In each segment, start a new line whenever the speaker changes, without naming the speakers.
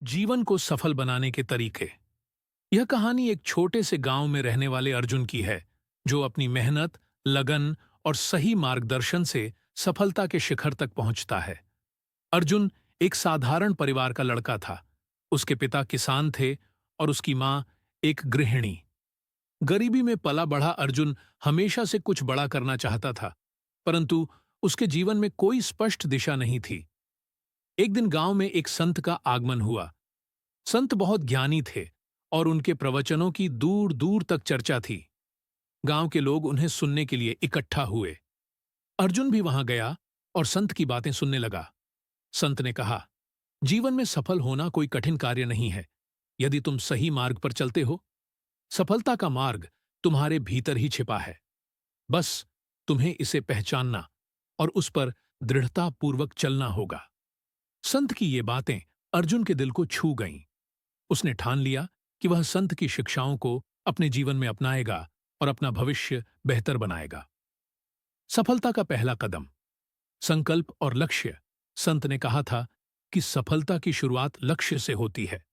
जीवन को सफल बनाने के तरीके। यह कहानी एक छोटे से गांव में रहने वाले अर्जुन की है, जो अपनी मेहनत, लगन और सही मार्गदर्शन से सफलता के शिखर तक पहुंचता है। अर्जुन एक साधारण परिवार का लड़का था। उसके पिता किसान थे और उसकी मां एक गृहिणी। गरीबी में पला बढ़ा अर्जुन हमेशा से कुछ बड़ा करना चाहता था, परंतु उसके जीवन में कोई स्पष्ट दिशा नहीं थी। एक दिन गांव में एक संत का आगमन हुआ। संत बहुत ज्ञानी थे और उनके प्रवचनों की दूर दूर तक चर्चा थी। गांव के लोग उन्हें सुनने के लिए इकट्ठा हुए। अर्जुन भी वहां गया और संत की बातें सुनने लगा। संत ने कहा, जीवन में सफल होना कोई कठिन कार्य नहीं है, यदि तुम सही मार्ग पर चलते हो। सफलता का मार्ग तुम्हारे भीतर ही छिपा है। बस तुम्हें इसे पहचानना और उस पर दृढ़तापूर्वक चलना होगा। संत की ये बातें अर्जुन के दिल को छू गईं। उसने ठान लिया कि वह संत की शिक्षाओं को अपने जीवन में अपनाएगा और अपना भविष्य बेहतर बनाएगा। सफलता का पहला कदम, संकल्प और लक्ष्य। संत ने कहा था कि सफलता की शुरुआत लक्ष्य से होती है।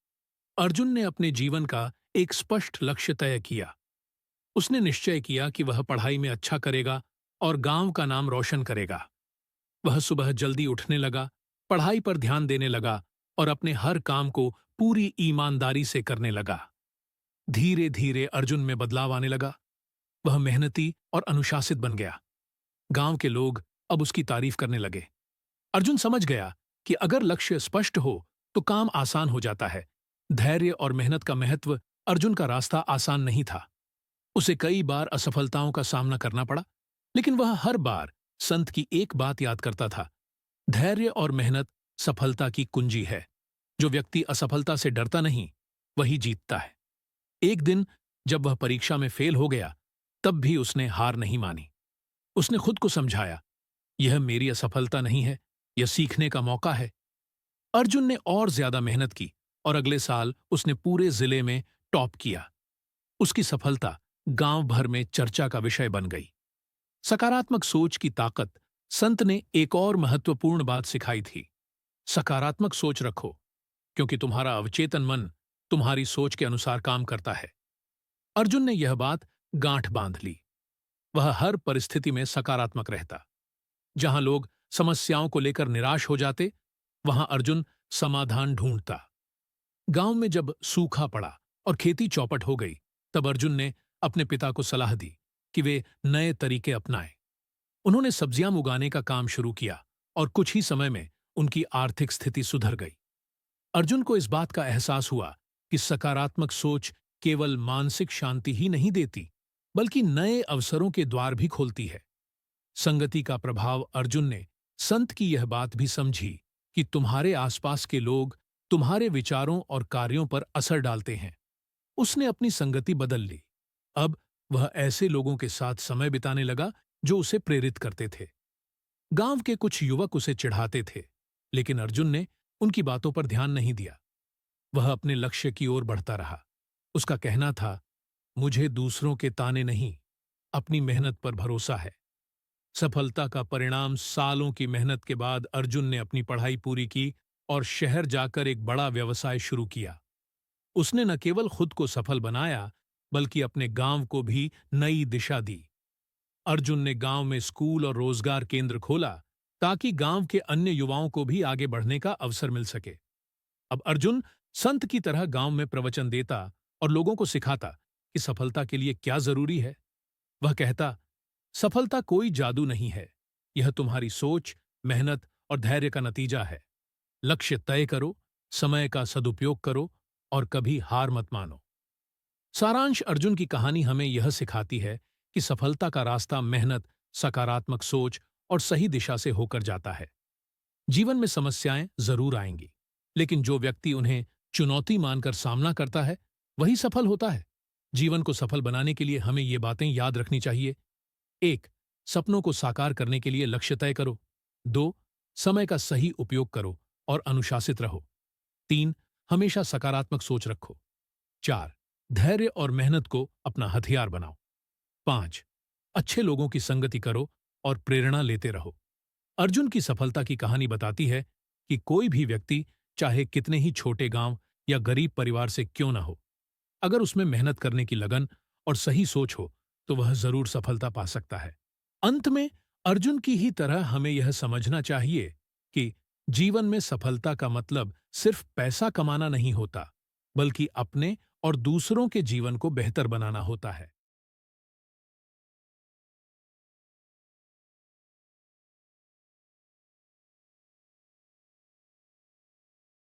अर्जुन ने अपने जीवन का एक स्पष्ट लक्ष्य तय किया। उसने निश्चय किया कि वह पढ़ाई में अच्छा करेगा और गांव का नाम रोशन करेगा। वह सुबह जल्दी उठने लगा, पढ़ाई पर ध्यान देने लगा और अपने हर काम को पूरी ईमानदारी से करने लगा। धीरे धीरे अर्जुन में बदलाव आने लगा। वह मेहनती और अनुशासित बन गया। गांव के लोग अब उसकी तारीफ करने लगे। अर्जुन समझ गया कि अगर लक्ष्य स्पष्ट हो तो काम आसान हो जाता है। धैर्य और मेहनत का महत्व। अर्जुन का रास्ता आसान नहीं था। उसे कई बार असफलताओं का सामना करना पड़ा, लेकिन वह हर बार संत की एक बात याद करता था, धैर्य और मेहनत सफलता की कुंजी है। जो व्यक्ति असफलता से डरता नहीं, वही जीतता है। एक दिन जब वह परीक्षा में फेल हो गया, तब भी उसने हार नहीं मानी। उसने खुद को समझाया, यह मेरी असफलता नहीं है, यह सीखने का मौका है। अर्जुन ने और ज्यादा मेहनत की और अगले साल उसने पूरे जिले में टॉप किया। उसकी सफलता गांव भर में चर्चा का विषय बन गई। सकारात्मक सोच की ताकत। संत ने एक और महत्वपूर्ण बात सिखाई थी, सकारात्मक सोच रखो, क्योंकि तुम्हारा अवचेतन मन तुम्हारी सोच के अनुसार काम करता है। अर्जुन ने यह बात गांठ बांध ली। वह हर परिस्थिति में सकारात्मक रहता। जहां लोग समस्याओं को लेकर निराश हो जाते, वहां अर्जुन समाधान ढूंढता। गांव में जब सूखा पड़ा और खेती चौपट हो गई, तब अर्जुन ने अपने पिता को सलाह दी कि वे नए तरीके अपनाएं। उन्होंने सब्जियां उगाने का काम शुरू किया और कुछ ही समय में उनकी आर्थिक स्थिति सुधर गई। अर्जुन को इस बात का एहसास हुआ कि सकारात्मक सोच केवल मानसिक शांति ही नहीं देती, बल्कि नए अवसरों के द्वार भी खोलती है। संगति का प्रभाव। अर्जुन ने संत की यह बात भी समझी कि तुम्हारे आसपास के लोग तुम्हारे विचारों और कार्यों पर असर डालते हैं। उसने अपनी संगति बदल ली। अब वह ऐसे लोगों के साथ समय बिताने लगा जो उसे प्रेरित करते थे। गांव के कुछ युवक उसे चिढ़ाते थे, लेकिन अर्जुन ने उनकी बातों पर ध्यान नहीं दिया। वह अपने लक्ष्य की ओर बढ़ता रहा। उसका कहना था, मुझे दूसरों के ताने नहीं, अपनी मेहनत पर भरोसा है। सफलता का परिणाम। सालों की मेहनत के बाद अर्जुन ने अपनी पढ़ाई पूरी की और शहर जाकर एक बड़ा व्यवसाय शुरू किया। उसने न केवल खुद को सफल बनाया, बल्कि अपने गांव को भी नई दिशा दी। अर्जुन ने गांव में स्कूल और रोजगार केंद्र खोला, ताकि गांव के अन्य युवाओं को भी आगे बढ़ने का अवसर मिल सके। अब अर्जुन संत की तरह गांव में प्रवचन देता और लोगों को सिखाता कि सफलता के लिए क्या जरूरी है। वह कहता, सफलता कोई जादू नहीं है, यह तुम्हारी सोच, मेहनत और धैर्य का नतीजा है। लक्ष्य तय करो, समय का सदुपयोग करो और कभी हार मत मानो। सारांश। अर्जुन की कहानी हमें यह सिखाती है कि सफलता का रास्ता मेहनत, सकारात्मक सोच और सही दिशा से होकर जाता है। जीवन में समस्याएं जरूर आएंगी, लेकिन जो व्यक्ति उन्हें चुनौती मानकर सामना करता है, वही सफल होता है। जीवन को सफल बनाने के लिए हमें ये बातें याद रखनी चाहिए। 1. सपनों को साकार करने के लिए लक्ष्य तय करो। 2. समय का सही उपयोग करो और अनुशासित रहो। 3. हमेशा सकारात्मक सोच रखो। 4. धैर्य और मेहनत को अपना हथियार बनाओ। 5. अच्छे लोगों की संगति करो और प्रेरणा लेते रहो। अर्जुन की सफलता की कहानी बताती है कि कोई भी व्यक्ति चाहे कितने ही छोटे गांव या गरीब परिवार से क्यों न हो। अगर उसमें मेहनत करने की लगन और सही सोच हो तो वह जरूर सफलता पा सकता है। अंत में अर्जुन की ही तरह हमें यह समझना चाहिए कि जीवन में सफलता का मतलब सिर्फ पैसा कमाना नहीं होता, बल्कि अपने और दूसरों के जीवन को बेहतर बनाना होता है।